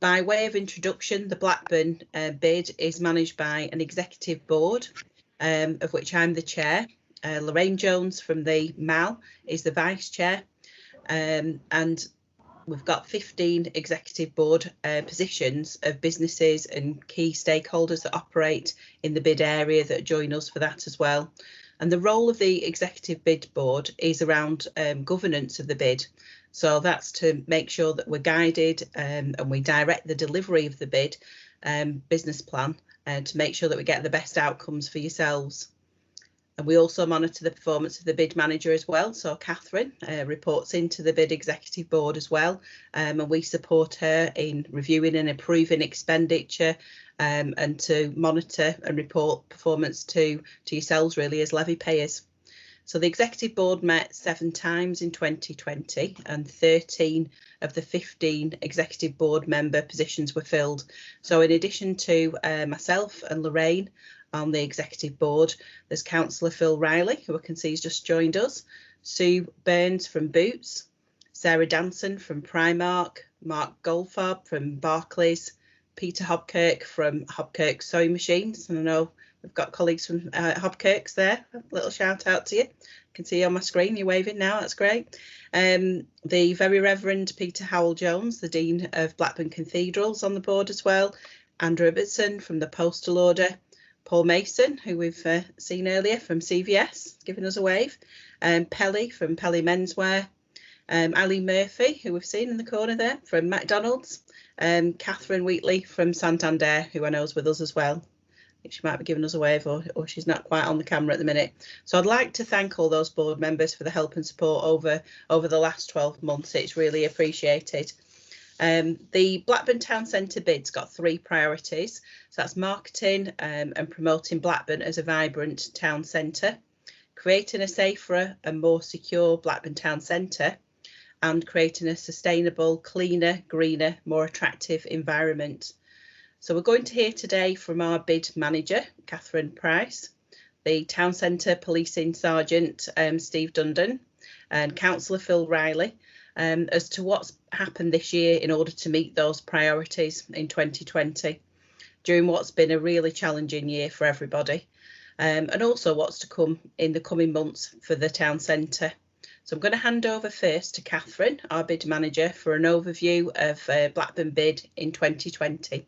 By way of introduction, the Blackburn BID is managed by an executive board, of which I'm the chair. Lorraine Jones from the MAL is the vice chair, and we've got 15 executive board positions of businesses and key stakeholders that operate in the BID area that join us for that as well. And the role of the executive BID board is around governance of the BID. So that's to make sure that we're guided and we direct the delivery of the BID business plan to make sure that we get the best outcomes for yourselves. And we also monitor the performance of the BID manager as well. So Catherine reports into the BID executive board as well, and we support her in reviewing and approving expenditure and to monitor and report performance to yourselves really as levy payers. So the executive board met 7 times in 2020 and 13 of the 15 executive board member positions were filled. So in addition to myself and Lorraine on the executive board, there's Councillor Phil Riley, who I can see has just joined us, Sue Burns from Boots, Sarah Danson from Primark, Mark Goldfarb from Barclays, Peter Hobkirk from Hobkirk Sewing Machines, and I know we've got colleagues from Hobkirks there. A little shout out to you. I can see you on my screen, you're waving now, that's great. The Very Reverend Peter Howell-Jones, the Dean of Blackburn Cathedrals, on the board as well, Andrew Ibbotson from the Postal Order, Paul Mason, who we've seen earlier from CVS, giving us a wave, Pelly from Pelly Menswear, Ali Murphy, who we've seen in the corner there from McDonald's, Catherine Wheatley from Santander, who I know is with us as well. I think she might be giving us a wave, or she's not quite on the camera at the minute. So I'd like to thank all those board members for the help and support over the last 12 months. It's really appreciated. The Blackburn Town Centre bid's got 3 priorities. So that's marketing and promoting Blackburn as a vibrant town centre, creating a safer and more secure Blackburn Town Centre, and creating a sustainable, cleaner, greener, more attractive environment. So we're going to hear today from our BID manager, CatherinePrice, the Town Centre Policing Sergeant, Steve Dundon, and Councillor Phil Riley, as to what's happened this year in order to meet those priorities in 2020, during what's been a really challenging year for everybody, and also what's to come in the coming months for the town centre. So I'm going to hand over first to Catherine, our BID manager, for an overview of Blackburn BID in 2020.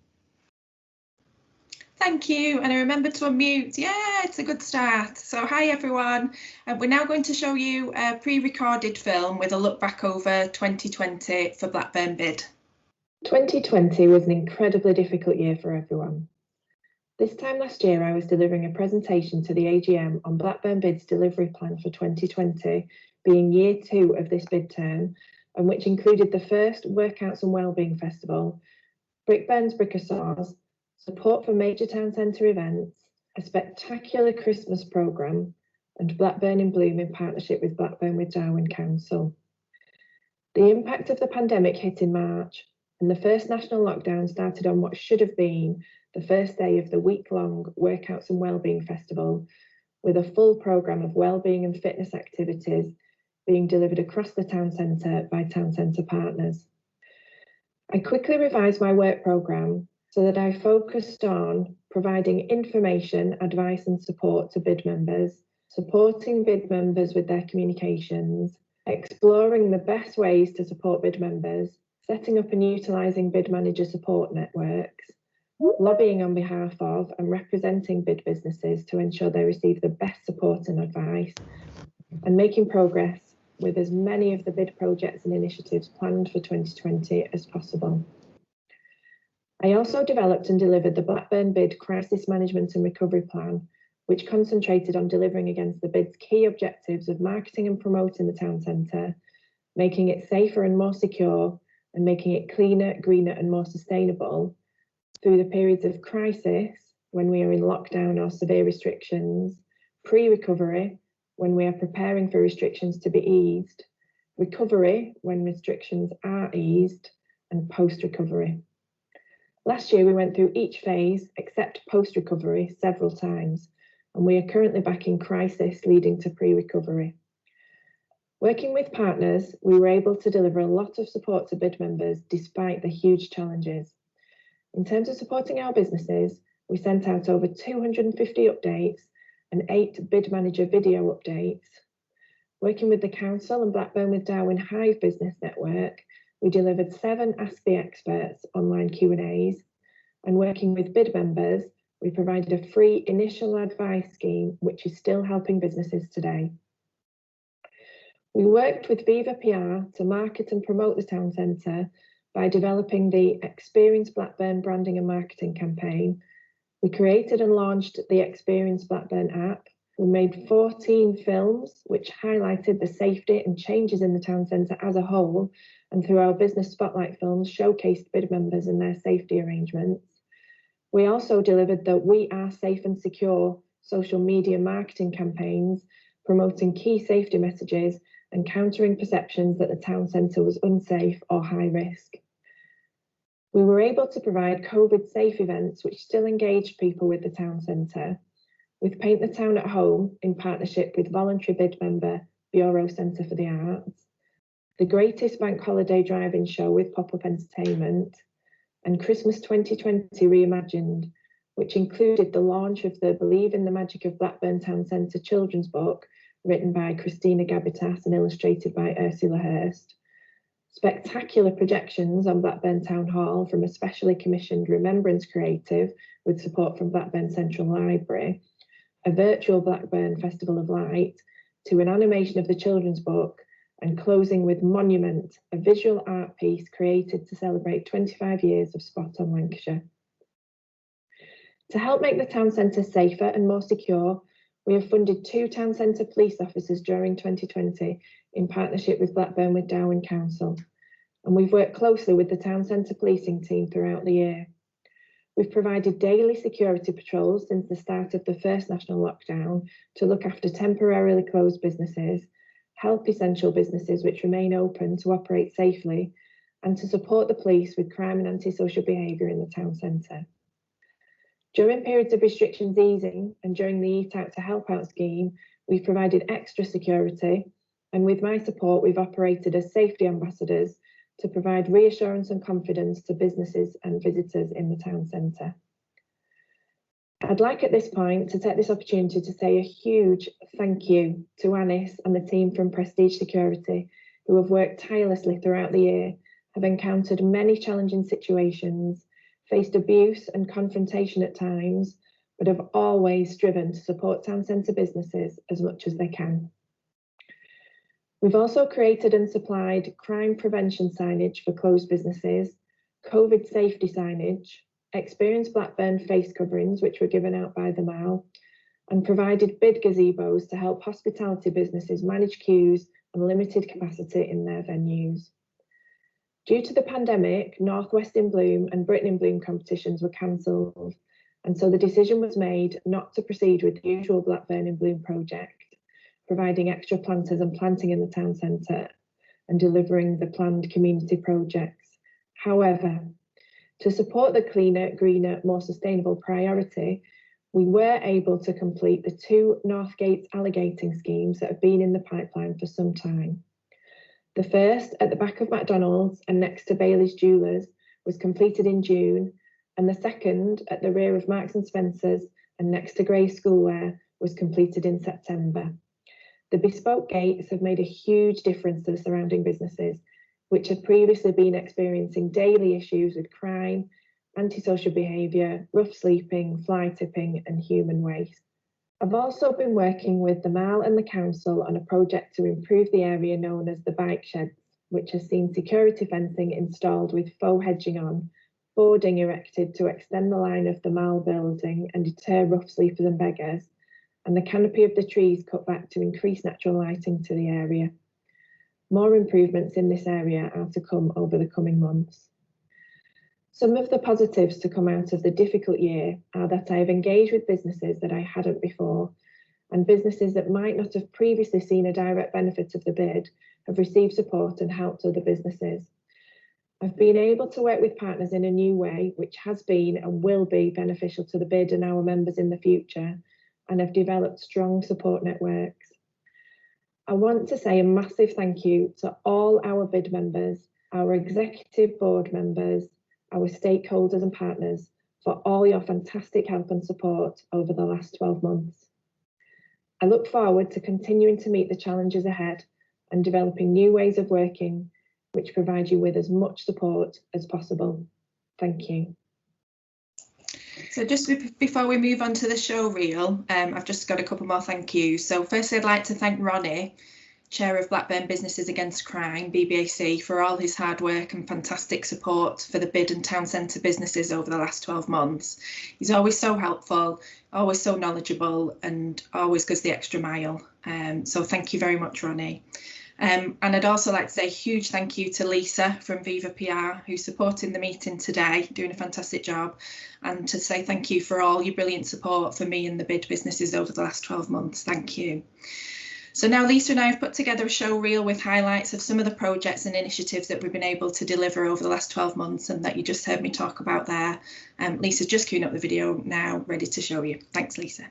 Thank you, and I remembered to unmute. Yeah, it's a good start. So hi everyone, we're now going to show you a pre-recorded film with a look back over 2020 for Blackburn BID. 2020 was an incredibly difficult year for everyone. This time last year I was delivering a presentation to the AGM on Blackburn BID's delivery plan for 2020, being year 2 of this BID term, and which included the first Workouts and Wellbeing Festival, Brickburn's Brickasaws, support for major town centre events, a spectacular Christmas programme, and Blackburn in Bloom in partnership with Blackburn with Darwen Council. The impact of the pandemic hit in March, and the first national lockdown started on what should have been the first day of the week-long Workouts and Wellbeing Festival, with a full programme of wellbeing and fitness activities being delivered across the town centre by town centre partners. I quickly revised my work programme so that I focused on providing information, advice and support to BID members, supporting BID members with their communications, exploring the best ways to support BID members, setting up and utilising BID manager support networks, lobbying on behalf of and representing BID businesses to ensure they receive the best support and advice, and making progress with as many of the BID projects and initiatives planned for 2020 as possible. I also developed and delivered the Blackburn BID Crisis Management and Recovery Plan, which concentrated on delivering against the BID's key objectives of marketing and promoting the town centre, making it safer and more secure, and making it cleaner, greener and more sustainable through the periods of crisis, when we are in lockdown or severe restrictions, pre-recovery, when we are preparing for restrictions to be eased, recovery, when restrictions are eased, and post-recovery. Last year, we went through each phase, except post-recovery, several times, and we are currently back in crisis leading to pre-recovery. Working with partners, we were able to deliver a lot of support to BID members despite the huge challenges. In terms of supporting our businesses, we sent out over 250 updates and 8 BID Manager video updates. Working with the Council and Blackburn with Darwen Hive Business Network, we delivered 7 Ask the Experts online Q&As, and working with BID members, we provided a free initial advice scheme, which is still helping businesses today. We worked with Beever PR to market and promote the town centre by developing the Experience Blackburn branding and marketing campaign. We created and launched the Experience Blackburn app. We made 14 films which highlighted the safety and changes in the town centre as a whole, and through our business spotlight films showcased BID members and their safety arrangements. We also delivered the We Are Safe and Secure social media marketing campaigns, promoting key safety messages and countering perceptions that the town centre was unsafe or high risk. We were able to provide COVID safe events which still engaged people with the town centre, with Paint the Town at Home in partnership with voluntary BID member Bureau Centre for the Arts, the Greatest Bank Holiday Drive-In Show with pop-up entertainment, and Christmas 2020 Reimagined, which included the launch of the Believe in the Magic of Blackburn Town Centre children's book, written by Christina Gabitas and illustrated by Ursula Hurst, spectacular projections on Blackburn Town Hall from a specially commissioned Remembrance Creative with support from Blackburn Central Library, a virtual Blackburn Festival of Light, to an animation of the children's book, and closing with Monument, a visual art piece created to celebrate 25 years of Spot on Lancashire. To help make the town centre safer and more secure, we have funded 2 town centre police officers during 2020 in partnership with Blackburn with Darwen Council, and we've worked closely with the town centre policing team throughout the year. We've provided daily security patrols since the start of the first national lockdown to look after temporarily closed businesses, help essential businesses which remain open to operate safely, and to support the police with crime and antisocial behaviour in the town centre. During periods of restrictions easing and during the Eat Out to Help Out scheme, we've provided extra security, and with my support, we've operated as safety ambassadors to provide reassurance and confidence to businesses and visitors in the town centre. I'd like at this point to take this opportunity to say a huge thank you to Anis and the team from Prestige Security, who have worked tirelessly throughout the year, have encountered many challenging situations, faced abuse and confrontation at times, but have always striven to support town centre businesses as much as they can. We've also created and supplied crime prevention signage for closed businesses, COVID safety signage, Experience Blackburn face coverings, which were given out by the MAL, and provided BID gazebos to help hospitality businesses manage queues and limited capacity in their venues. Due to the pandemic, North West in Bloom and Britain in Bloom competitions were cancelled, and so the decision was made not to proceed with the usual Blackburn in Bloom project, providing extra planters and planting in the town centre and delivering the planned community projects. However, to support the cleaner, greener, more sustainable priority, we were able to complete the 2 Northgate alligating schemes that have been in the pipeline for some time. The first, at the back of McDonald's and next to Bailey's Jewellers, was completed in June, and the second, at the rear of Marks and Spencer's and next to Grey Schoolwear, was completed in September. The bespoke gates have made a huge difference to the surrounding businesses, which had previously been experiencing daily issues with crime, antisocial behaviour, rough sleeping, fly tipping and human waste. I've also been working with the MAL and the Council on a project to improve the area known as the bike sheds, which has seen security fencing installed with faux hedging on, boarding erected to extend the line of the MAL building and deter rough sleepers and beggars, and the canopy of the trees cut back to increase natural lighting to the area. More improvements in this area are to come over the coming months. Some of the positives to come out of the difficult year are that I have engaged with businesses that I hadn't before, and businesses that might not have previously seen a direct benefit of the bid have received support and helped other businesses. I've been able to work with partners in a new way, which has been and will be beneficial to the bid and our members in the future, and have developed strong support networks. I want to say a massive thank you to all our bid members, our executive board members, our stakeholders and partners for all your fantastic help and support over the last 12 months. I look forward to continuing to meet the challenges ahead and developing new ways of working which provide you with as much support as possible. Thank you. So just before we move on to the show reel, I've just got a couple more thank yous. So firstly, I'd like to thank Ronnie, Chair of Blackburn Businesses Against Crime, BBAC, for all his hard work and fantastic support for the BID and town centre businesses over the last 12 months. He's always so helpful, always so knowledgeable, and always goes the extra mile. So thank you very much, Ronnie. And I'd also like to say a huge thank you to Lisa from Beever PR, who's supporting the meeting today, doing a fantastic job, and to say thank you for all your brilliant support for me and the BID businesses over the last 12 months. Thank you. So now Lisa and I have put together a show reel with highlights of some of the projects and initiatives that we've been able to deliver over the last 12 months and that you just heard me talk about there. Lisa's just queuing up the video now, ready to show you. Thanks, Lisa.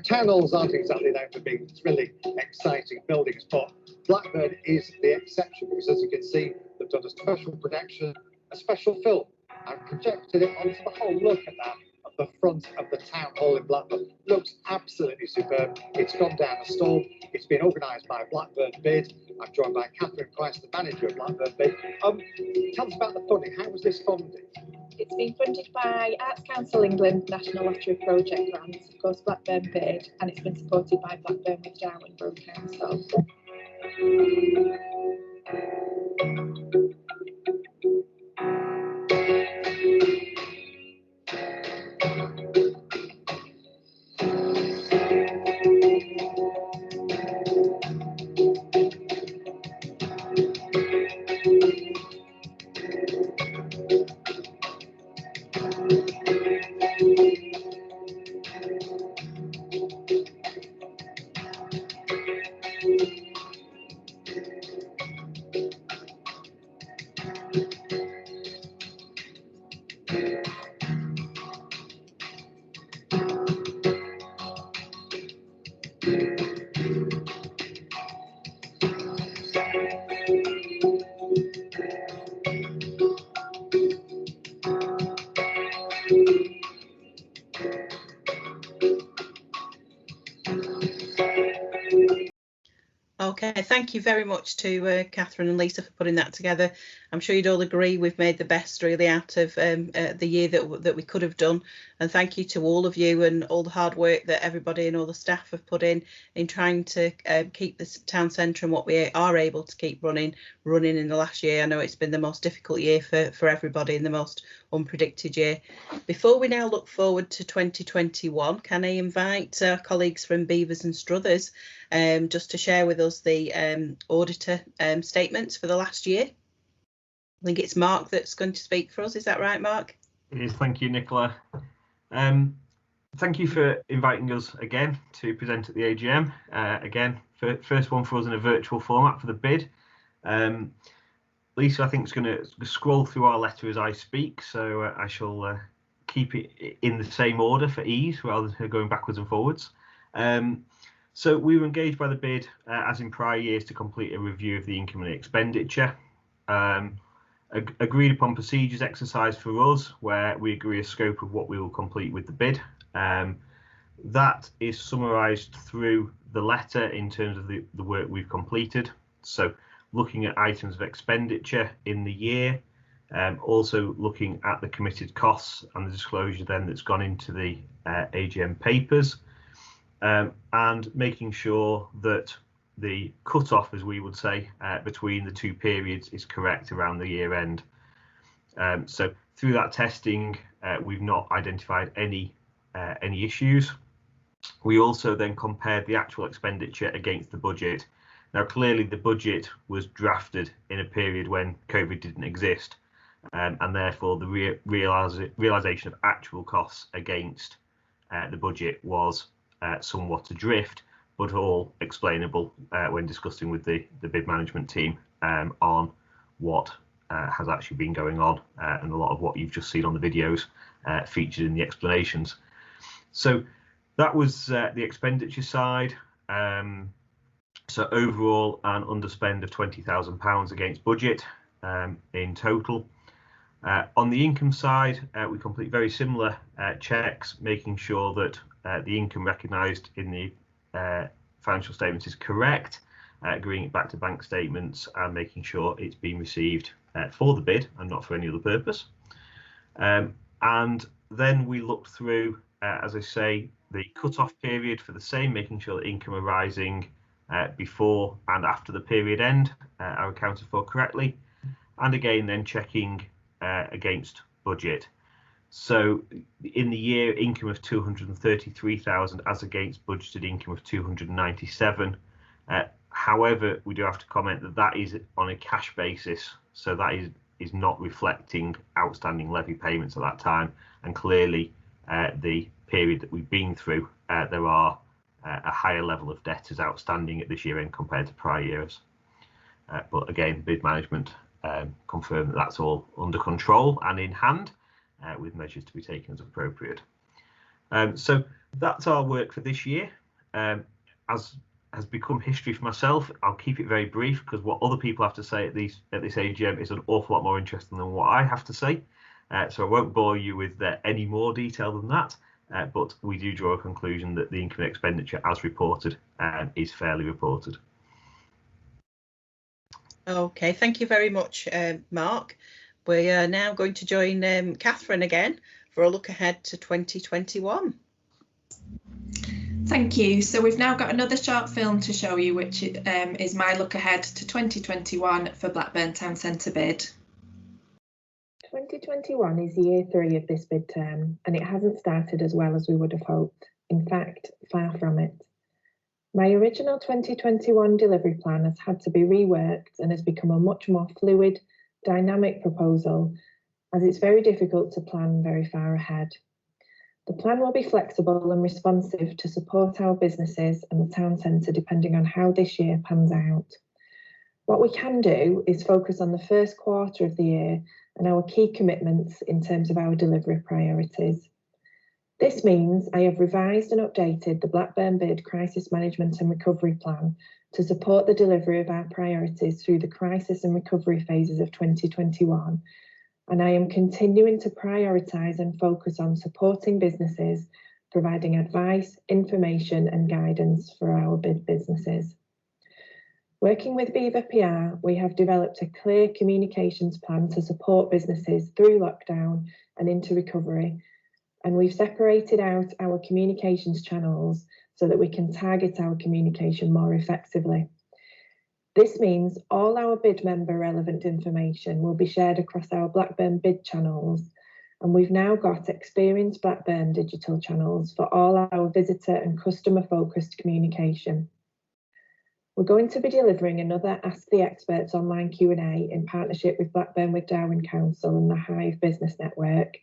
Town halls aren't exactly known for being thrilling, exciting buildings, but Blackburn is the exception because, as you can see, they've done a special production, a special film, and projected it onto the whole. Look at that, at the front of the town hall in Blackburn. Looks absolutely superb. It's gone down a storm. It's been organised by Blackburn BID. I'm joined by CatherinePrice, the manager of Blackburn BID. Tell us about the funding. How was this funded? It's been funded by Arts Council England National Lottery Project grants, of course Blackburn BID, and it's been supported by Blackburn with Darwen Council. Okay, thank you very much to Catherine and Lisa for putting that together. I'm sure you'd all agree we've made the best really out of the year that we could have done. And thank you to all of you and all the hard work that everybody and all the staff have put in trying to keep the town centre and what we are able to keep running in the last year. I know it's been the most difficult year for everybody and the most unpredicted year. Before we now look forward to 2021, can I invite our colleagues from Beevers and Struthers just to share with us the auditor statements for the last year? I think it's Mark that's going to speak for us. Is that right, Mark? It is. Thank you, Nicola. Thank you for inviting us again to present at the AGM. Again, first one for us in a virtual format for the bid. Lisa, I think, is going to scroll through our letter as I speak, so I shall keep it in the same order for ease rather than going backwards and forwards. So we were engaged by the bid, as in prior years, to complete a review of the income and expenditure. Agreed upon procedures exercise for us, where we agree a scope of what we will complete with the bid. That is summarised through the letter in terms of the work we've completed. So looking at items of expenditure in the year, also looking at the committed costs and the disclosure then that's gone into the AGM papers, and making sure that the cut-off, as we would say, between the two periods is correct around the year end. So through that testing, we've not identified any issues. We also then compared the actual expenditure against the budget. Now, clearly the budget was drafted in a period when COVID didn't exist, and therefore the realisation of actual costs against the budget was somewhat adrift, but all explainable when discussing with the bid management team on what has actually been going on, and a lot of what you've just seen on the videos featured in the explanations. So that was the expenditure side. So overall an underspend of £20,000 against budget in total. On the income side, we complete very similar checks, making sure that the income recognised in the financial statements is correct, agreeing it back to bank statements and making sure it's been received for the bid and not for any other purpose. And then we looked through, as I say, the cut-off period for the same, making sure that income arising before and after the period end are accounted for correctly, and again then checking against budget. So in the year, income of 233,000 as against budgeted income of 297. However, we do have to comment that that is on a cash basis, so that is not reflecting outstanding levy payments at that time, and clearly the period that we've been through, there are a higher level of debtors outstanding at this year end compared to prior years. But again, bid management confirmed that that's all under control and in hand, with measures to be taken as appropriate. So that's our work for this year. As has become history for myself, I'll keep it very brief, because what other people have to say at this AGM is an awful lot more interesting than what I have to say. So I won't bore you with any more detail than that, but we do draw a conclusion that the income and expenditure as reported is fairly reported. Okay, thank you very much, Mark. We are now going to join Catherine again for a look ahead to 2021. Thank you. So we've now got another short film to show you, which is my look ahead to 2021 for Blackburn Town Centre bid. 2021 is year 3 of this bid term, and it hasn't started as well as we would have hoped. In fact, far from it. My original 2021 delivery plan has had to be reworked and has become a much more fluid, dynamic proposal, as it's very difficult to plan very far ahead. The plan will be flexible and responsive to support our businesses and the town centre depending on how this year pans out. What we can do is focus on the first quarter of the year and our key commitments in terms of our delivery priorities. This means I have revised and updated the Blackburn BID Crisis Management and Recovery Plan to support the delivery of our priorities through the crisis and recovery phases of 2021. And I am continuing to prioritise and focus on supporting businesses, providing advice, information and guidance for our BID businesses. Working with Beever PR, we have developed a clear communications plan to support businesses through lockdown and into recovery. And we've separated out our communications channels so that we can target our communication more effectively. This means all our BID member relevant information will be shared across our Blackburn BID channels, and we've now got experienced Blackburn digital channels for all our visitor and customer focused communication. We're going to be delivering another Ask the Experts online Q&A in partnership with Blackburn with Darwen Council and the Hive Business Network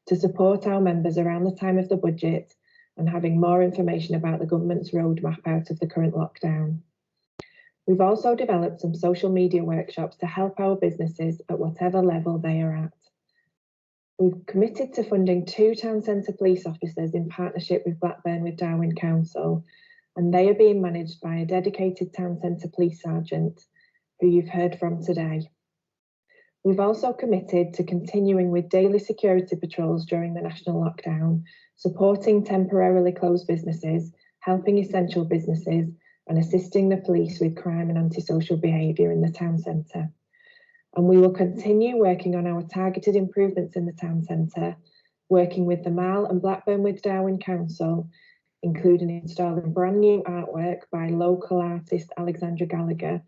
to support our members around the time of the budget and having more information about the government's roadmap out of the current lockdown. We've also developed some social media workshops to help our businesses at whatever level they are at. We've committed to funding 2 town centre police officers in partnership with Blackburn with Darwen Council, and they are being managed by a dedicated town centre police sergeant who you've heard from today. We've also committed to continuing with daily security patrols during the national lockdown, supporting temporarily closed businesses, helping essential businesses, and assisting the police with crime and antisocial behaviour in the town centre. And we will continue working on our targeted improvements in the town centre, working with the MAL and Blackburn with Darwen Council, including installing brand new artwork by local artist Alexandra Gallagher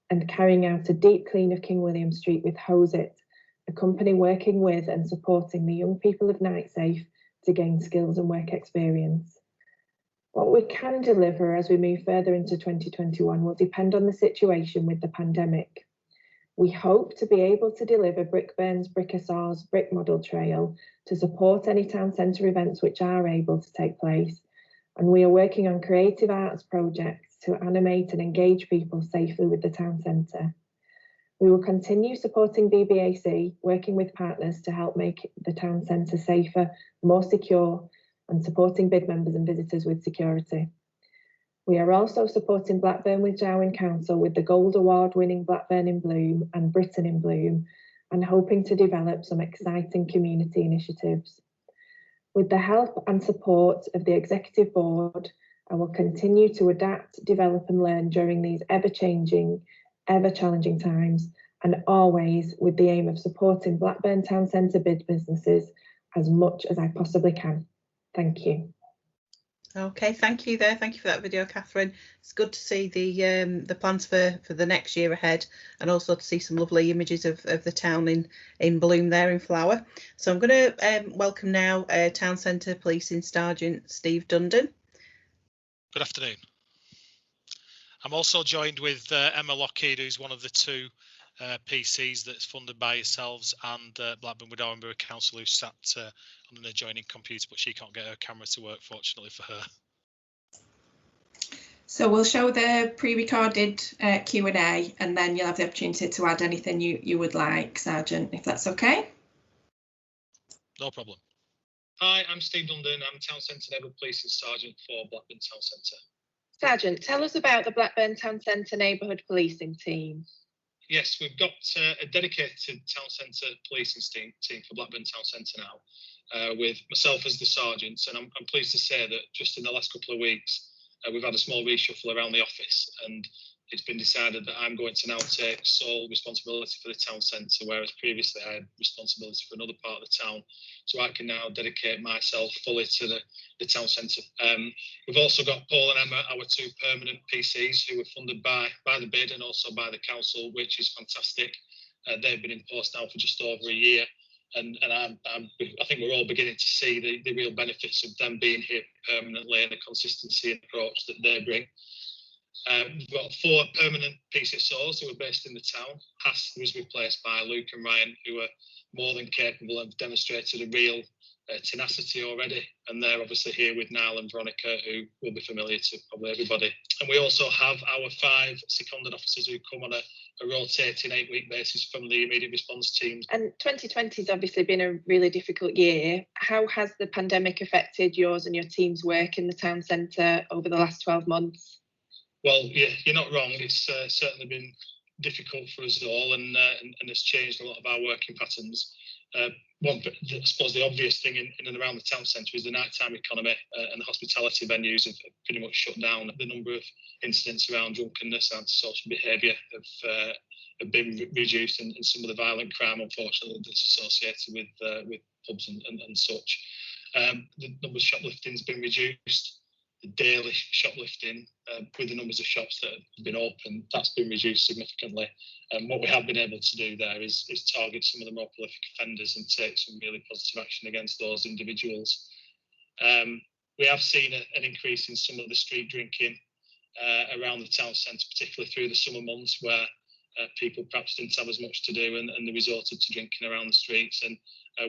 and carrying out a deep clean of King William Street with Hose It, a company working with and supporting the young people of Nightsafe to gain skills and work experience. What we can deliver as we move further into 2021 will depend on the situation with the pandemic. We hope to be able to deliver Brickburn's Brickasaw's Brick Model Trail to support any town centre events which are able to take place, and we are working on creative arts projects to animate and engage people safely with the town centre. We will continue supporting BBAC, working with partners to help make the town centre safer, more secure, and supporting BID members and visitors with security. We are also supporting Blackburn with Darwen Council with the Gold Award winning Blackburn in Bloom and Britain in Bloom, and hoping to develop some exciting community initiatives. With the help and support of the Executive Board, I will continue to adapt, develop and learn during these ever-changing, ever-challenging times, and always with the aim of supporting Blackburn Town Centre BID businesses as much as I possibly can. Thank you. Okay, thank you there. Thank you for that video, Catherine. It's good to see the plans for the next year ahead, and also to see some lovely images of the town in bloom there in flower. So I'm going to welcome now Town Centre Policing Sergeant Steve Dundon. Good afternoon. I'm also joined with Emma Lockheed, who's one of the 2 PCs that's funded by yourselves, and Blackburn with Darwen Council, who sat on an adjoining computer, but she can't get her camera to work, fortunately for her. So we'll show the pre-recorded Q&A, and then you'll have the opportunity to add anything you would like, Sergeant, if that's okay. No problem. Hi, I'm Steve Dundon. I'm Town Centre Neighbourhood Policing Sergeant for Blackburn Town Centre. Sergeant, tell us about the Blackburn Town Centre Neighbourhood Policing Team. Yes, we've got a dedicated Town Centre Policing team for Blackburn Town Centre now, with myself as the sergeant, and I'm pleased to say that just in the last couple of weeks, we've had a small reshuffle around the office, and it's been decided that I'm going to now take sole responsibility for the town centre, whereas previously I had responsibility for another part of the town. So I can now dedicate myself fully to the town centre. We've also got Paul and Emma, our 2 permanent PCs, who were funded by the BID and also by the council, which is fantastic. They've been in post now for just over a year. And I think we're all beginning to see the real benefits of them being here permanently and the consistency and approach that they bring. We've got 4 permanent PCSOs who are based in the town. Hass was replaced by Luke and Ryan, who are more than capable and have demonstrated a real tenacity already. And they're obviously here with Niall and Veronica, who will be familiar to probably everybody. And we also have our 5 seconded officers who come on a rotating 8-week basis from the immediate response teams. And 2020 has obviously been a really difficult year. How has the pandemic affected yours and your team's work in the town centre over the last 12 months? Well, yeah, you're not wrong. It's certainly been difficult for us all, and has changed a lot of our working patterns. I suppose the obvious thing in and around the town centre is the nighttime economy, and the hospitality venues have pretty much shut down. The number of incidents around drunkenness and antisocial behaviour have been reduced, and some of the violent crime, unfortunately, that's associated with pubs and such. The number of shoplifting has been reduced. daily shoplifting, with the numbers of shops that have been open, that's been reduced significantly. And what we have been able to do there is target some of the more prolific offenders and take some really positive action against those individuals. We have seen an increase in some of the street drinking around the town centre, particularly through the summer months, where people perhaps didn't have as much to do and they resorted to drinking around the streets. And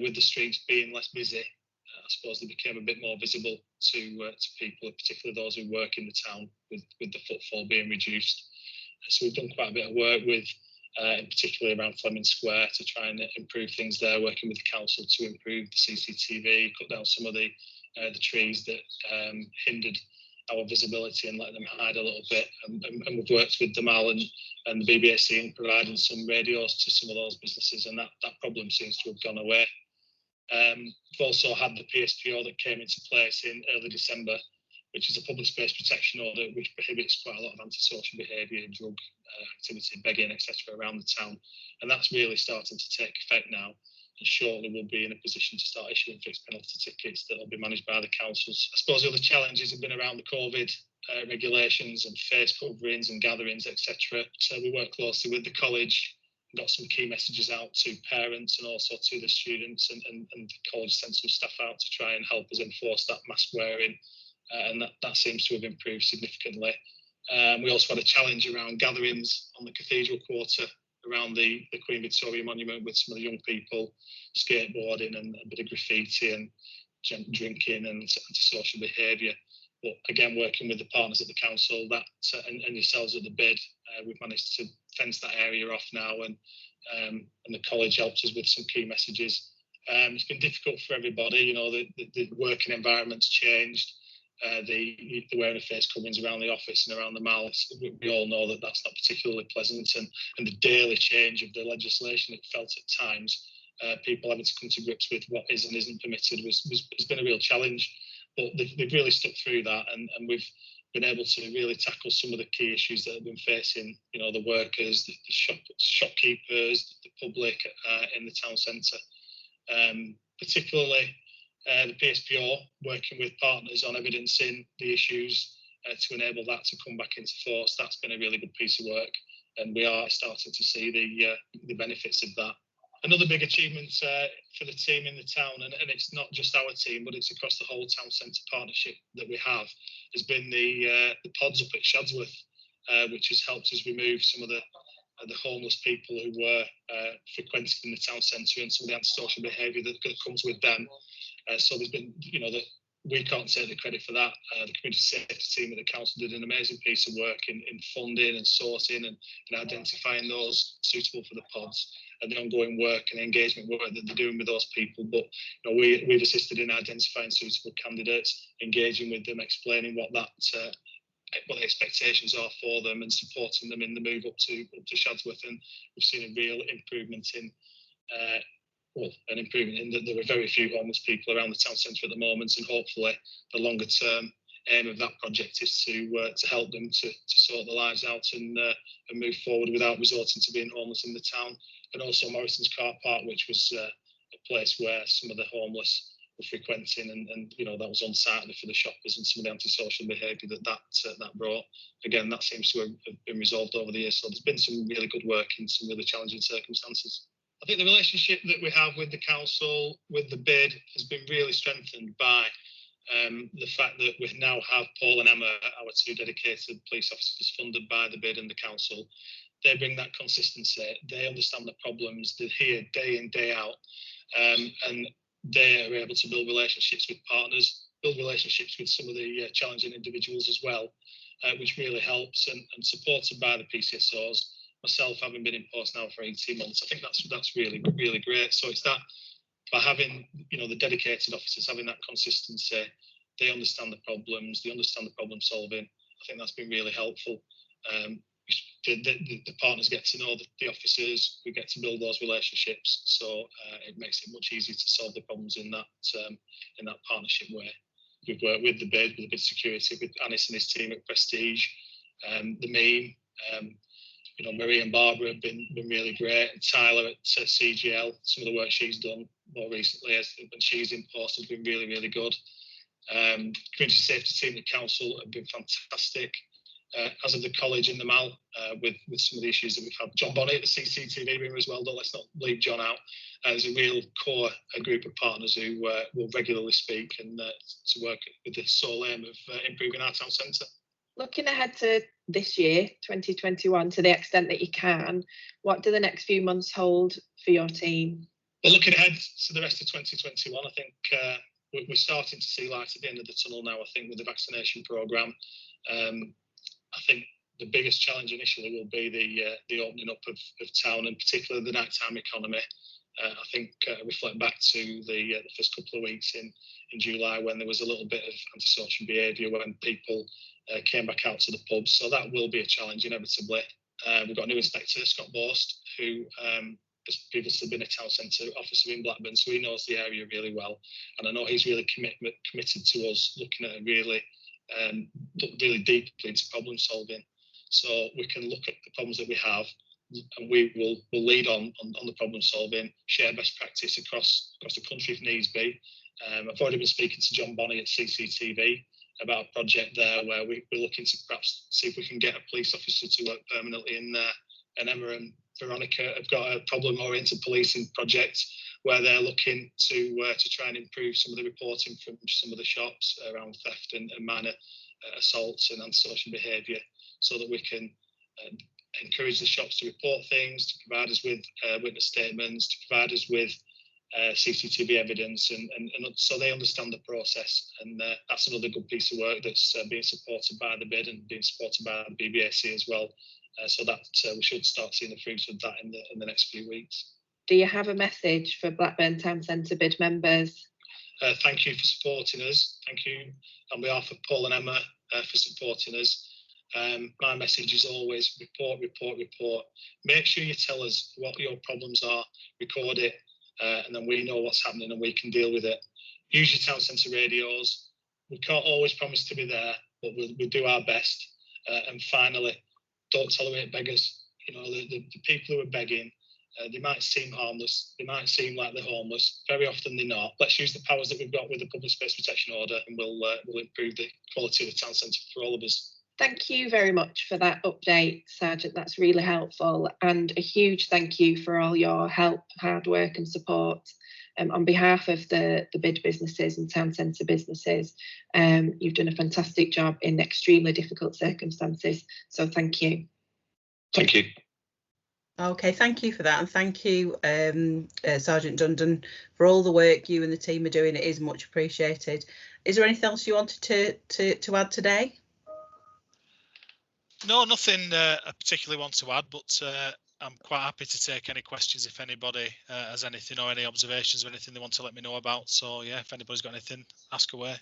with the streets being less busy, I suppose they became a bit more visible to people, particularly those who work in the town, with the footfall being reduced. So we've done quite a bit of work with, particularly around Fleming Square, to try and improve things there, working with the council to improve the CCTV, cut down some of the trees that hindered our visibility and let them hide a little bit. And we've worked with the MAL and the BBAC in providing some radios to some of those businesses, and that problem seems to have gone away. We've also had the PSPO that came into place in early December, which is a public space protection order which prohibits quite a lot of antisocial behaviour, drug activity, begging, etc. around the town. And that's really starting to take effect now. And shortly we'll be in a position to start issuing fixed penalty tickets that will be managed by the councils. I suppose the other challenges have been around the COVID regulations and face coverings and gatherings, etc. So we work closely with the college, got some key messages out to parents and also to the students, and the college sent some staff out to try and help us enforce that mask wearing, and that seems to have improved significantly. We also had a challenge around gatherings on the Cathedral Quarter around the Queen Victoria Monument, with some of the young people skateboarding and a bit of graffiti and drinking and antisocial behaviour. But again, working with the partners at the council and yourselves at the BID, we've managed to fence that area off now, and the college helped us with some key messages. It's been difficult for everybody, you know, the working environment's changed. The wearing of face coverings around the office and around the MAL, we all know that that's not particularly pleasant, and the daily change of the legislation, it felt at times, people having to come to grips with what is and isn't permitted has been a real challenge. But they've really stuck through that, and we've been able to really tackle some of the key issues that have been facing, you know, the workers, the shopkeepers, the public in the town centre. Particularly the PSPO, working with partners on evidencing the issues to enable that to come back into force. That's been a really good piece of work, and we are starting to see the benefits of that. Another big achievement for the team in the town, and it's not just our team, but it's across the whole town centre partnership that we have, has been the pods up at Shadsworth, which has helped us remove some of the homeless people who were frequenting the town centre and some of the antisocial behaviour that comes with them. So there's been, you know, that we can't take the credit for that. The community safety team at the council did an amazing piece of work in funding and sourcing and identifying those suitable for the pods, and the ongoing work and engagement work that they're doing with those people. But you know, we've assisted in identifying suitable candidates, engaging with them, explaining what the expectations are for them, and supporting them in the move up to Shadsworth. And we've seen a real improvement in that there are very few homeless people around the town centre at the moment, and hopefully the longer term aim of that project is to help them to sort their lives out and move forward without resorting to being homeless in the town. And also Morrison's car park, which was a place where some of the homeless were frequenting, and you know, that was unsightly for the shoppers, and some of the antisocial behaviour that brought. Again, that seems to have been resolved over the years. So there's been some really good work in some really challenging circumstances. I think the relationship that we have with the council, with the BID, has been really strengthened by the fact that we now have Paul and Emma, our two dedicated police officers funded by the BID and the council. They bring that consistency. They understand the problems. They're here day in, day out, and they are able to build relationships with partners, build relationships with some of the challenging individuals as well, which really helps. And supported by the PCSOs. Myself, having been in post now for 18 months, I think that's really, really great. So it's that, by having, you know, the dedicated officers, having that consistency, they understand the problems, they understand the problem solving. I think that's been really helpful. The partners get to know the officers, we get to build those relationships, so it makes it much easier to solve the problems in that partnership way. We've worked with the BID, with the BID security, with Anis and his team at Prestige, the meme. You know, Marie and Barbara have been really great, and Tyler at CGL, some of the work she's done more recently when she's in post has been really, really good. Community safety team at the council have been fantastic, as of the college in the Mal, with some of the issues that we've had. John Bonnet at the CCTV room as well, though let's not leave John out. There's a real core group of partners who will regularly speak and to work with the sole aim of improving our town centre. Looking ahead to this year, 2021, to the extent that you can, what do the next few months hold for your team? Well, looking ahead to the rest of 2021, I think we're starting to see light at the end of the tunnel now, I think, with the vaccination programme. I think the biggest challenge initially will be the opening up of town, and particularly the nighttime economy. I think reflect back to the first couple of weeks in July, when there was a little bit of antisocial behaviour when people came back out to the pubs. So that will be a challenge inevitably. We've got a new inspector, Scott Borst, who has previously been a town centre officer in Blackburn, so he knows the area really well. And I know he's really committed to us looking at really deeply into problem solving. So we can look at the problems that we have, and we will lead on the problem solving, share best practice across the country if needs be. I've already been speaking to John Bonnet at CCTV about a project there where we're looking to perhaps see if we can get a police officer to work permanently in there. And Emma and Veronica have got a problem-oriented policing project where they're looking to try and improve some of the reporting from some of the shops around theft and minor assaults and antisocial behaviour, so that we can encourage the shops to report things, to provide us with witness statements, to provide us with CCTV evidence, and so they understand the process. And that's another good piece of work that's being supported by the BID and being supported by the BBAC as well. So that we should start seeing the fruits of that in the next few weeks. Do you have a message for Blackburn Town Centre BID members? Thank you for supporting us. Thank you on behalf of Paul and Emma for supporting us. My message is always report, report, report. Make sure you tell us what your problems are, record it, and then we know what's happening and we can deal with it. Use your town centre radios. We can't always promise to be there, but we'll do our best. And finally, don't tolerate beggars. You know, the people who are begging, they might seem harmless, they might seem like they're homeless. Very often they're not. Let's use the powers that we've got with the Public Space Protection Order, and we'll improve the quality of the town centre for all of us. Thank you very much for that update, Sergeant. That's really helpful. And a huge thank you for all your help, hard work and support. On behalf of the BID businesses and town centre businesses, you've done a fantastic job in extremely difficult circumstances. So thank you. Thank you. Okay, thank you for that, and thank you, Sergeant Dundon, for all the work you and the team are doing. It is much appreciated. Is there anything else you wanted to add today? No, nothing I particularly want to add, but I'm quite happy to take any questions if anybody has anything or any observations or anything they want to let me know about. So yeah, if anybody's got anything, ask away.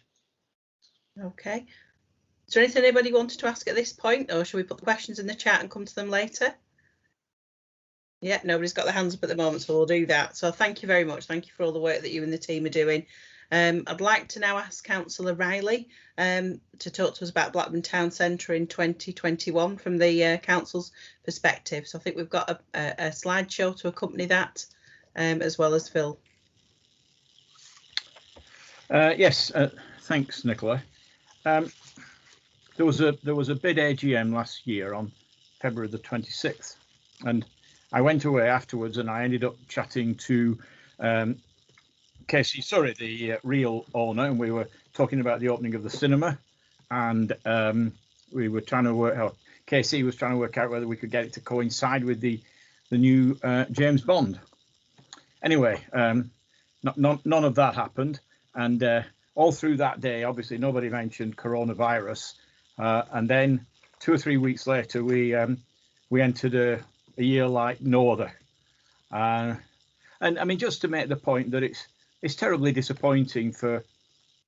Okay. Is there anything anybody wanted to ask at this point, or should we put the questions in the chat and come to them later? Yeah, nobody's got their hands up at the moment, so we'll do that. So thank you very much. Thank you for all the work that you and the team are doing. I'd like to now ask Councillor Riley to talk to us about Blackburn Town Centre in 2021 from the council's perspective. So I think we've got a slideshow to accompany that, as well as Phil. Yes, thanks, Nicola. There was a BID AGM last year on February the 26th, and I went away afterwards and I ended up chatting to Casey Surrey, the real owner, and we were talking about the opening of the cinema, and we were trying to work out, Casey was trying to work out whether we could get it to coincide with the new James Bond. Anyway, none of that happened, and all through that day, obviously nobody mentioned coronavirus, and then 2 or 3 weeks later, we entered a year like no other. And I mean, just to make the point that it's terribly disappointing for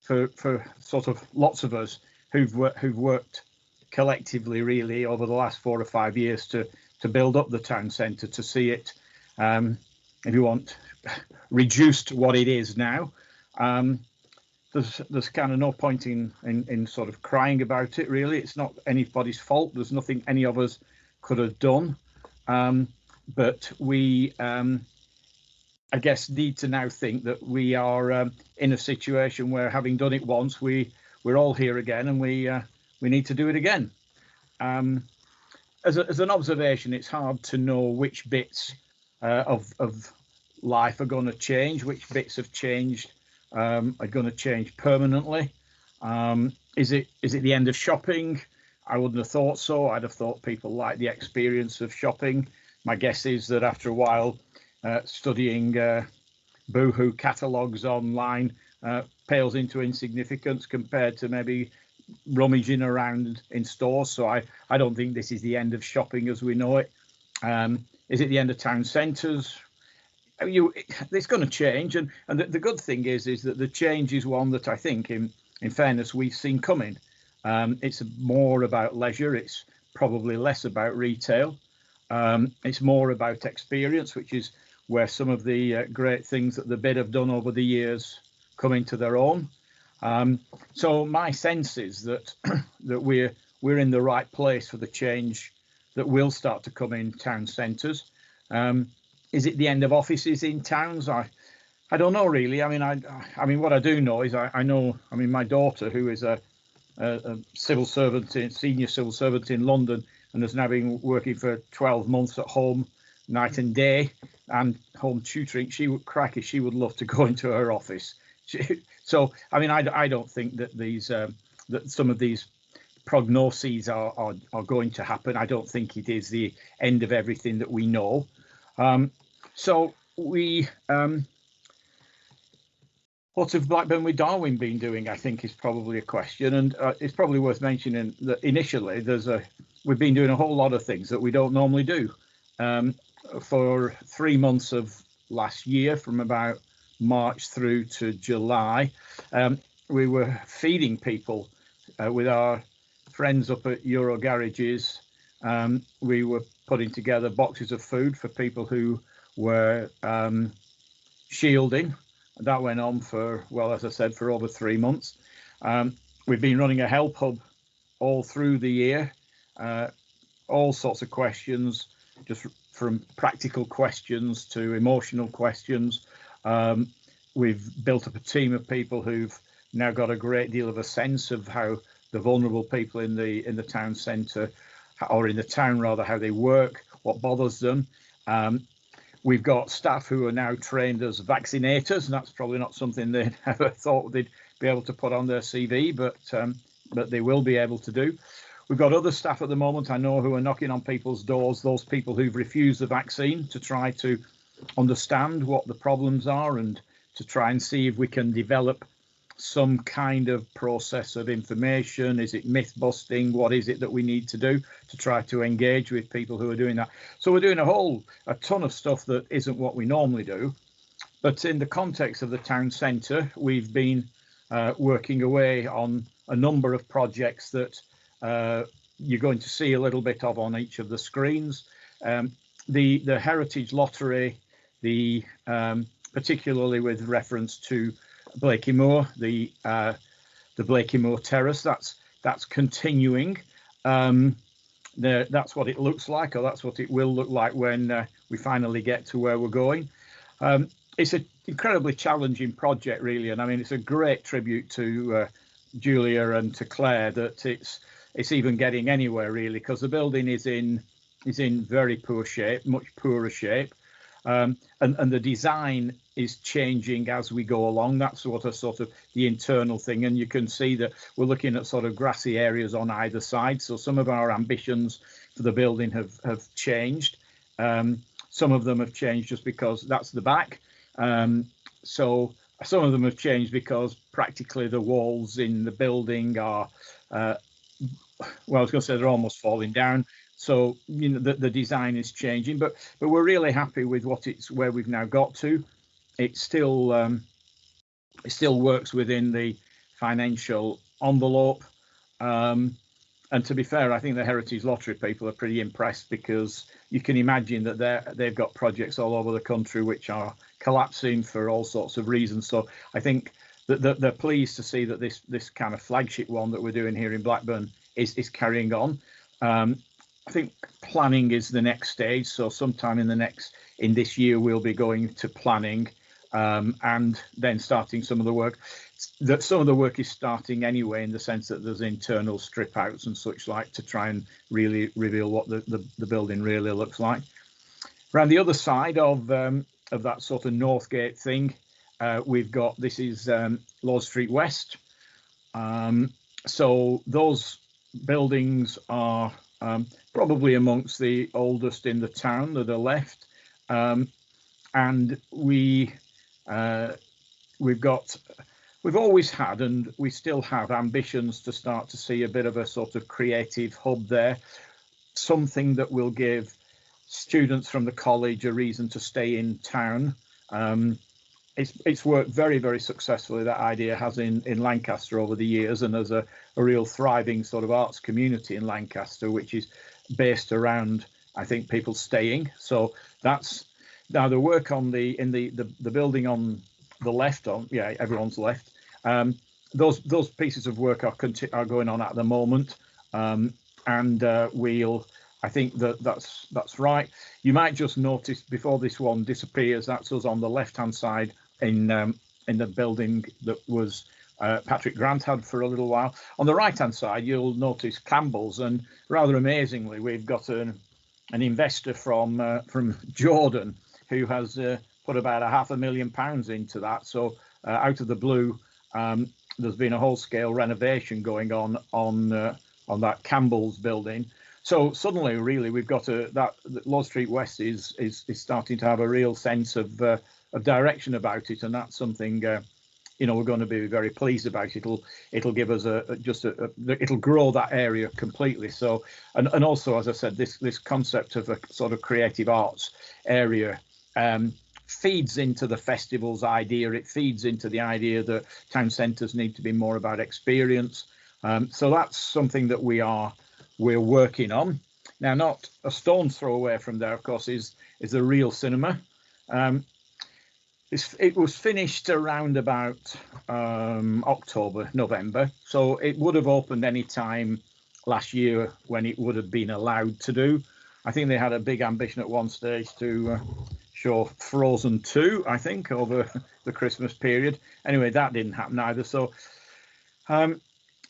sort of lots of us who've worked collectively really over the last 4 or 5 years to build up the town centre, to see it, if you want, reduced to what it is now. There's kind of no point in sort of crying about it, really. It's not anybody's fault. There's nothing any of us could have done. But we I guess, need to now think that we are in a situation where, having done it once, we're all here again, and we need to do it again. As an observation, it's hard to know which bits of life are going to change, which bits have changed are going to change permanently. Is it the end of shopping? I wouldn't have thought so. I'd have thought people like the experience of shopping. My guess is that after a while, studying boohoo catalogues online pales into insignificance compared to maybe rummaging around in stores. So I don't think this is the end of shopping as we know it. Is it the end of town centres? It's going to change, and the good thing is that the change is one that I think, in fairness, we've seen coming. It's more about leisure. It's probably less about retail. It's more about experience, which is where some of the great things that the BID have done over the years come into their own. So my sense is that that we're in the right place for the change that will start to come in town centres. Is it the end of offices in towns? I don't know really. I mean, what I do know is I know. I mean, my daughter, who is a civil servant, senior civil servant in London, and has now been working for 12 months at home, night and day, and home tutoring. She would love to go into her office. So, I mean, I don't think that that some of these prognoses are going to happen. I don't think it is the end of everything that we know. So what have Blackburn with Darwen been doing, I think, is probably a question, and it's probably worth mentioning that initially we've been doing a whole lot of things that we don't normally do. For 3 months of last year, from about March through to July, we were feeding people with our friends up at Euro Garages. We were putting together boxes of food for people who were shielding. That went on for, well, as I said, for over 3 months. We've been running a help hub all through the year, all sorts of questions, just from practical questions to emotional questions. We've built up a team of people who've now got a great deal of a sense of how the vulnerable people in the town centre, or in the town rather, how they work, what bothers them. We've got staff who are now trained as vaccinators, and that's probably not something they ever thought they'd be able to put on their CV, but they will be able to do. We've got other staff at the moment, I know, who are knocking on people's doors, those people who've refused the vaccine, to try to understand what the problems are and to try and see if we can develop some kind of process of information. Is it myth busting? What is it that we need to do to try to engage with people who are doing that? So we're doing a ton of stuff that isn't what we normally do. But in the context of the town centre, we've been working away on a number of projects that you're going to see a little bit of on each of the screens. The Heritage Lottery, particularly with reference to Blakey Moor, the Blakey Moor Terrace, that's continuing. That's what it looks like, or that's what it will look like when we finally get to where we're going. It's an incredibly challenging project, really, and I mean, it's a great tribute to Julia and to Claire that it's even getting anywhere, really, because the building is in very poor shape, much poorer shape, and the design is changing as we go along. That's sort of the internal thing, and you can see that we're looking at sort of grassy areas on either side. So some of our ambitions for the building have changed. Some of them have changed just because that's the back. So some of them have changed because practically the walls in the building are, well, I was going to say they're almost falling down. So you know the design is changing, but we're really happy with where we've now got to. It still works within the financial envelope, and to be fair, I think the Heritage Lottery people are pretty impressed, because you can imagine that they've got projects all over the country which are collapsing for all sorts of reasons. So I think that they're pleased to see that this kind of flagship one that we're doing here in Blackburn is carrying on. I think planning is the next stage, so sometime in the next in this year we'll be going to planning and then starting some of the work. Some of the work is starting anyway, in the sense that there's internal strip outs and such like, to try and really reveal what the building really looks like. Around the other side of that sort of North Gate thing, we've got, this is Lord Street West. So those buildings are probably amongst the oldest in the town that are left, and we've always had, and we still have, ambitions to start to see a bit of a sort of creative hub there, something that will give students from the college a reason to stay in town. It's worked very, very successfully, that idea has, in Lancaster over the years, and there's a real thriving sort of arts community in Lancaster, which is based around, I think, people staying. So that's now the work on the building on the left, on everyone's left. Those pieces of work are going on at the moment, and I think that's right. You might just notice, before this one disappears, that's us on the left hand side in the building that was Patrick Grant had for a little while. On the right hand side, you'll notice Campbell's, and rather amazingly, we've got an investor from Jordan who has put about £500,000 into that. So out of the blue, there's been a whole scale renovation going on that Campbell's building. So suddenly, really, we've got that Lord Street West is starting to have a real sense of direction about it, and that's something we're going to be very pleased about. It'll give us it'll grow that area completely. So and also, as I said, this concept of a sort of creative arts area feeds into the festival's idea. It feeds into the idea that town centres need to be more about experience. So that's something that we're working on. Now, not a stone's throw away from there, of course, is the Real Cinema. It was finished around about October, November, so it would have opened any time last year when it would have been allowed to do. I think they had a big ambition at one stage to show Frozen 2, I think, over the Christmas period. Anyway, that didn't happen either. So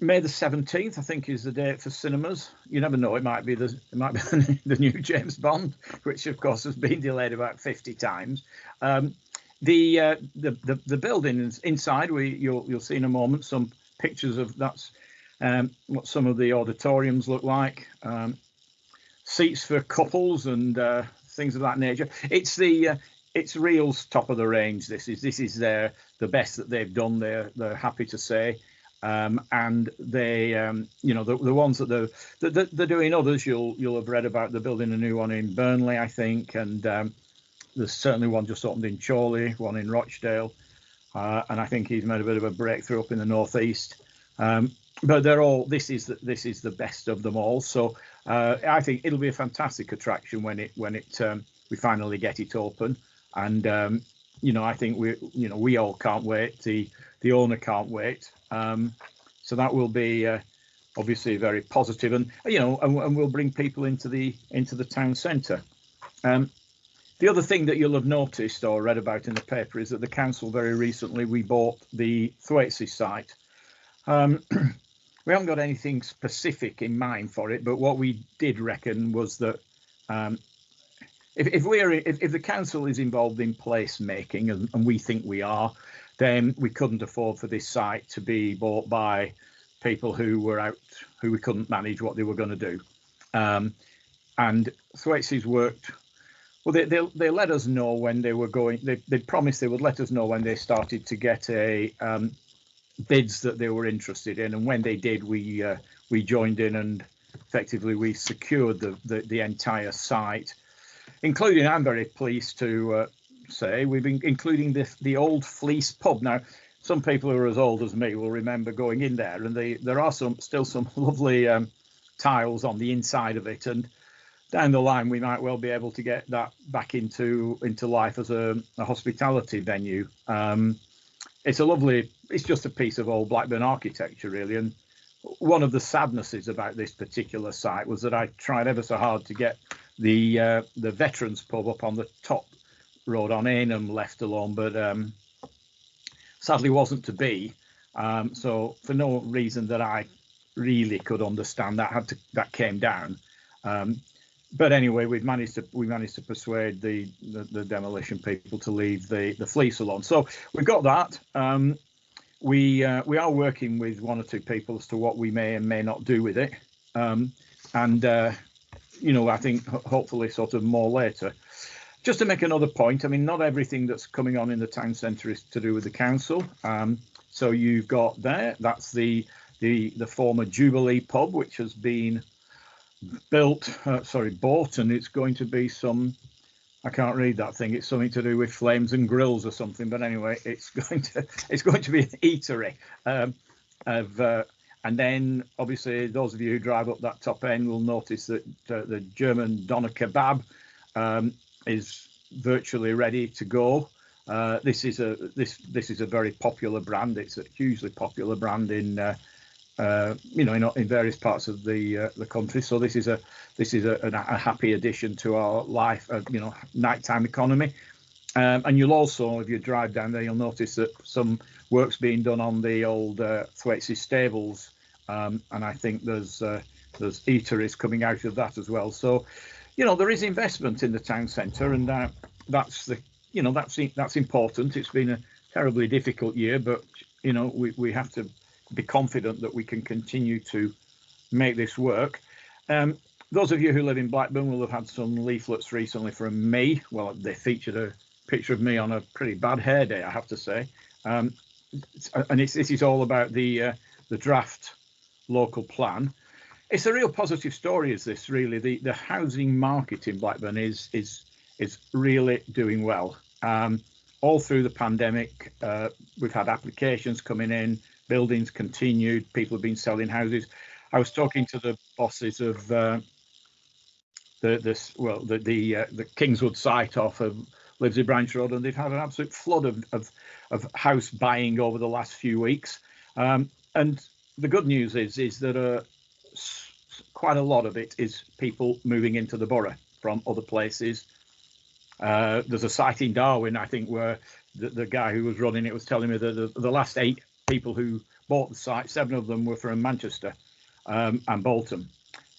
May the 17th, I think, is the date for cinemas. You never know; it might be the new James Bond, which of course has been delayed about 50 times. The buildings inside, you'll see in a moment some pictures of that's what some of the auditoriums look like. Seats for couples and things of that nature. It's Real's top of the range. This is the best that they've done. They're happy to say. And they, the ones that they're doing, others you'll have read about. They're building a new one in Burnley, I think, and there's certainly one just opened in Chorley, one in Rochdale, and I think he's made a bit of a breakthrough up in the northeast. But they're all. This is the best of them all. So I think it'll be a fantastic attraction when we finally get it open, and I think we all can't wait. The owner can't wait. So that will be obviously very positive, and we'll bring people into the town centre. The other thing that you'll have noticed or read about in the paper is that the council very recently we bought the Whalley Site. We haven't got anything specific in mind for it, but what we did reckon was that if the council is involved in placemaking, and we think we are, then we couldn't afford for this site to be bought by people who we couldn't manage what they were going to do. And Thwaites worked. Well, they let us know when they were going. They promised they would let us know when they started to get bids that they were interested in, and when they did, we joined in, and effectively we secured the entire site, including, I'm very pleased to say, we've been including the old Fleece pub. Now, some people who are as old as me will remember going in there, and there are still some lovely tiles on the inside of it, and down the line we might well be able to get that back into life as a hospitality venue. It's just a piece of old Blackburn architecture, really. And one of the sadnesses about this particular site was that I tried ever so hard to get the veterans pub up on the top road on Aynham left alone, but sadly wasn't to be. So for no reason that I really could understand, that came down. But anyway, we managed to persuade the demolition people to leave the fleece alone. So we've got that. We are working with one or two people as to what we may and may not do with it. You know, I think hopefully sort of more later. Just to make another point, I mean, not everything that's coming on in the town centre is to do with the council. So you've got that's the former Jubilee pub, which has been bought, and it's going to be some, I can't read that thing, it's something to do with flames and grills or something, but anyway, it's going to be an eatery. And then obviously those of you who drive up that top end will notice that the German doner kebab is virtually ready to go. This is a very popular brand. It's a hugely popular brand in you know, in various parts of the country. So this is a happy addition to our life, you know, nighttime economy. And you'll also, if you drive down there, you'll notice that some work's being done on the old Thwaites stables, and I think there's eateries coming out of that as well. So, you know, there is investment in the town centre, and that's important. It's been a terribly difficult year, but you know, we have to be confident that we can continue to make this work. Those of you who live in Blackburn will have had some leaflets recently from me. Well, they featured a picture of me on a pretty bad hair day, I have to say. And this is all about the draft local plan. It's a real positive story, is this really. The housing market in Blackburn is really doing well. All through the pandemic, we've had applications coming in, buildings continued, people have been selling houses. I was talking to the bosses of the Kingswood site off of Livesley Branch Road, and they've had an absolute flood of house buying over the last few weeks. And the good news is that quite a lot of it is people moving into the borough from other places. There's a site in Darwen, I think, where the guy who was running it was telling me that the last 8 people who bought the site, 7 of them were from Manchester and Bolton.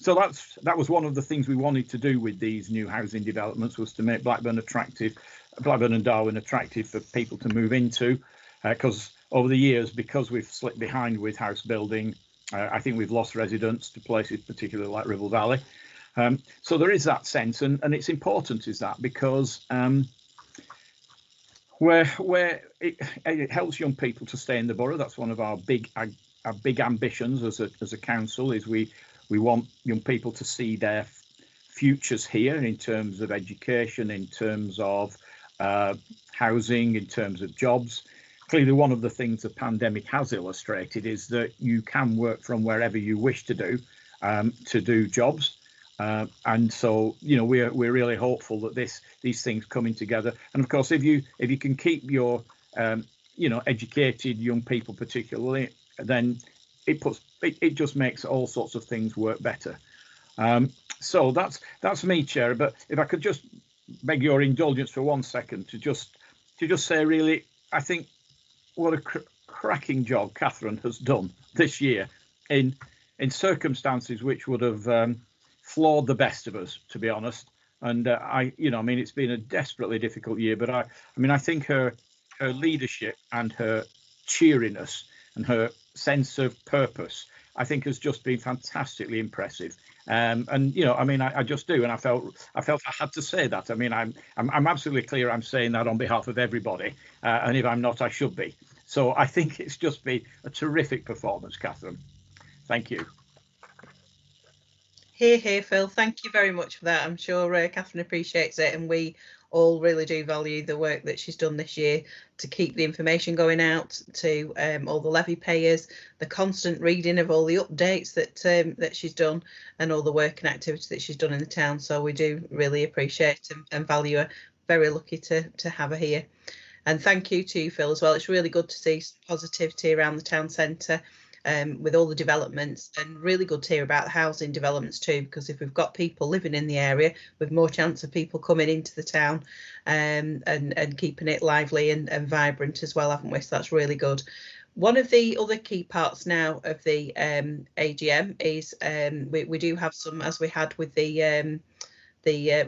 So that was one of the things we wanted to do with these new housing developments, was to make Blackburn and Darwen attractive for people to move into, because over the years, because we've slipped behind with house building, I think we've lost residents to places particularly like Ribble Valley. So there is that sense, and it's important, is that, because where it helps young people to stay in the borough. That's one of our big ambitions as a council, is we want young people to see their futures here in terms of education, in terms of housing, in terms of jobs. Clearly, one of the things the pandemic has illustrated is that you can work from wherever you wish to do jobs. And so, you know, we're really hopeful that these things coming together. And of course, if you can keep your you know, educated young people particularly, then it just makes all sorts of things work better. So that's me, Chair. But if I could just beg your indulgence for 1 second to just say, really, I think what a cracking job Catherine has done this year in circumstances which would have flawed the best of us, to be honest. And I mean, it's been a desperately difficult year, but I think her leadership and her cheeriness and her sense of purpose, I think, has just been fantastically impressive. And you know, I mean, I just do, and I felt I had to say that. I mean, I'm absolutely clear I'm saying that on behalf of everybody, and if I'm not, I should be. So I think it's just been a terrific performance, Catherine. Thank you. Here, Phil. Thank you very much for that. I'm sure Catherine appreciates it, and we all really do value the work that she's done this year to keep the information going out to all the levy payers, the constant reading of all the updates that she's done, and all the work and activity that she's done in the town. So we do really appreciate and value her. Very lucky to have her here. And thank you to you, Phil, as well. It's really good to see positivity around the town centre. with all the developments, and really good to hear about housing developments too, because if we've got people living in the area, we've more chance of people coming into the town and keeping it lively and vibrant as well, haven't we? So that's really good. One of the other key parts now of the AGM is we do have some, as we had with the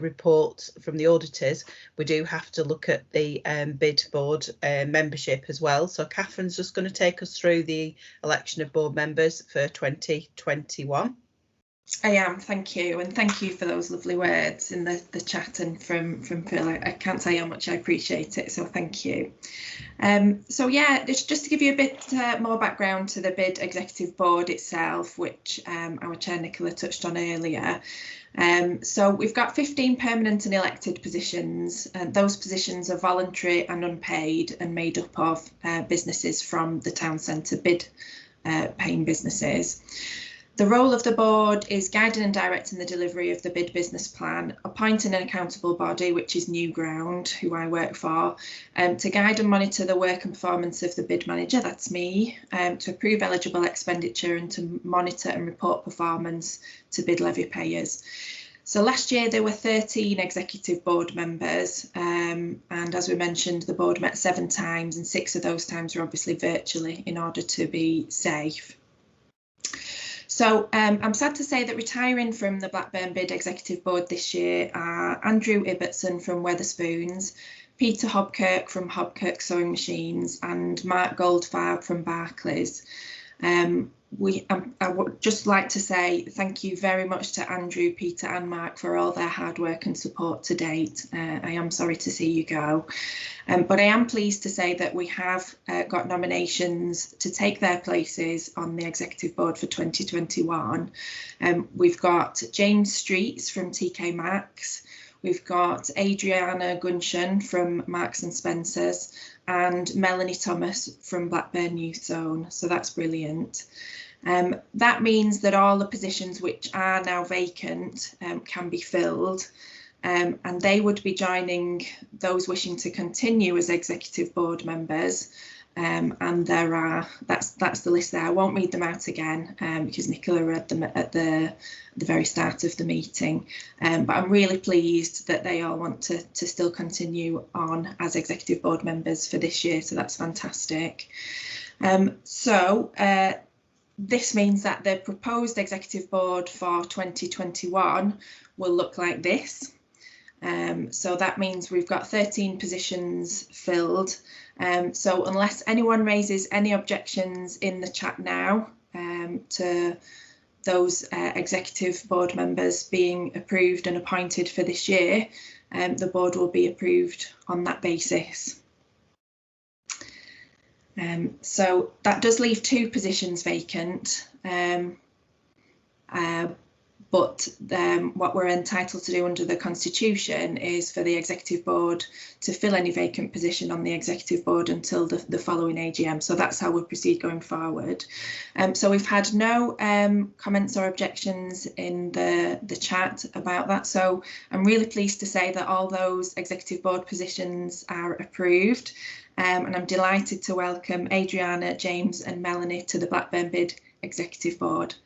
report from the auditors, we do have to look at the BID board membership as well. So Catherine's just going to take us through the election of board members for 2021. I am, thank you, and thank you for those lovely words in the chat and from Phil. I can't say how much I appreciate it, so thank you. So yeah, just to give you a bit more background to the BID Executive Board itself, which our Chair Nicola touched on earlier. So we've got 15 permanent and elected positions, and those positions are voluntary and unpaid and made up of businesses from the town centre, BID paying businesses. The role of the board is guiding and directing the delivery of the BID business plan, appointing an accountable body, which is Newground, who I work for, to guide and monitor the work and performance of the BID manager, that's me, to approve eligible expenditure and to monitor and report performance to BID levy payers. So last year there were 13 executive board members, and as we mentioned, the board met 7 times, and 6 of those times were obviously virtually in order to be safe. So I'm sad to say that retiring from the Blackburn BID Executive Board this year are Andrew Ibbotson from Wetherspoons, Peter Hobkirk from Hobkirk Sewing Machines, and Mark Goldfarb from Barclays. I would just like to say thank you very much to Andrew, Peter and Mark for all their hard work and support to date. I am sorry to see you go, but I am pleased to say that we have got nominations to take their places on the Executive Board for 2021. We've got James Streets from TK Maxx, we've got Adriana Gunshan from Marks and Spencer's, and Melanie Thomas from Blackburn Youth Zone, so that's brilliant. That means that all the positions which are now vacant can be filled, and they would be joining those wishing to continue as executive board members. And there are, that's the list there. I won't read them out again because Nicola read them at the very start of the meeting. But I'm really pleased that they all want to still continue on as executive board members for this year. So that's fantastic. This means that the proposed executive board for 2021 will look like this. So that means we've got 13 positions filled. So unless anyone raises any objections in the chat now to those executive board members being approved and appointed for this year, the board will be approved on that basis. So that does leave 2 positions vacant. But what we're entitled to do under the Constitution is for the Executive Board to fill any vacant position on the Executive Board until the following AGM. So that's how we'll proceed going forward. So we've had no comments or objections in the chat about that. So I'm really pleased to say that all those Executive Board positions are approved. And I'm delighted to welcome Adriana, James and Melanie to the Blackburn BID Executive Board.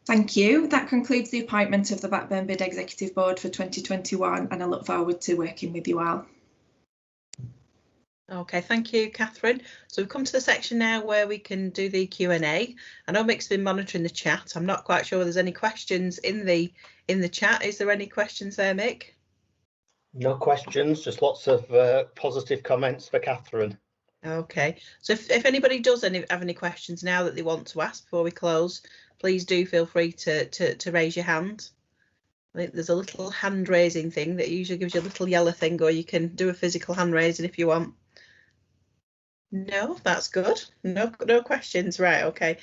Thank you. That concludes the appointment of the Blackburn BID Executive Board for 2021, and I look forward to working with you all. Okay, thank you, Catherine. So we've come to the section now where we can do the Q&A. I know Mick's been monitoring the chat. I'm not quite sure whether there's any questions in the chat. Is there any questions there, Mick? No questions, just lots of positive comments for Catherine. Okay, so if anybody does have any questions now that they want to ask before we close, please do feel free to raise your hand. I think there's a little hand raising thing that usually gives you a little yellow thing, or you can do a physical hand raising if you want. No, that's good. No questions. Right, okay.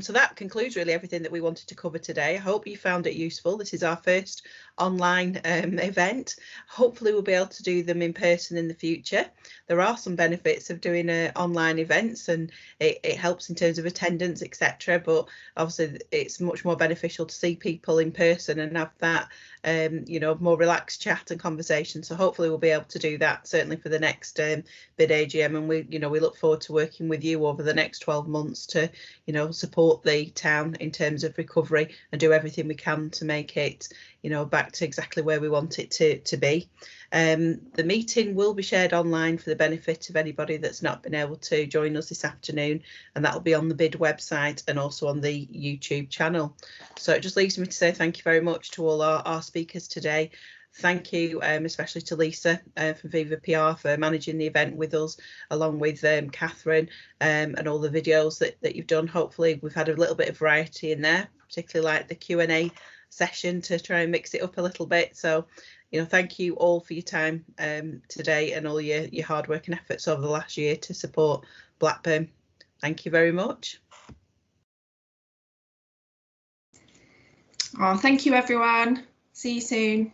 So that concludes really everything that we wanted to cover today. I hope you found it useful. This is our first online event. Hopefully we'll be able to do them in person in the future. There are some benefits of doing online events, and it helps in terms of attendance, etc. But obviously it's much more beneficial to see people in person and have that you know, more relaxed chat and conversation. So hopefully we'll be able to do that certainly for the next BID AGM, and we look forward to working with you over the next 12 months to, you know, support the town in terms of recovery and do everything we can to make it, you know, back to exactly where we want it to be. The meeting will be shared online for the benefit of anybody that's not been able to join us this afternoon, and that will be on the BID website and also on the YouTube channel. So it just leaves me to say thank you very much to all our speakers today. Thank you especially to Lisa from Beever PR for managing the event with us, along with Catherine and all the videos that you've done. Hopefully we've had a little bit of variety in there, particularly like the Q&A session to try and mix it up a little bit. So, you know, thank you all for your time today and all your hard work and efforts over the last year to support Blackburn. Thank you very much. Oh, thank you everyone. See you soon.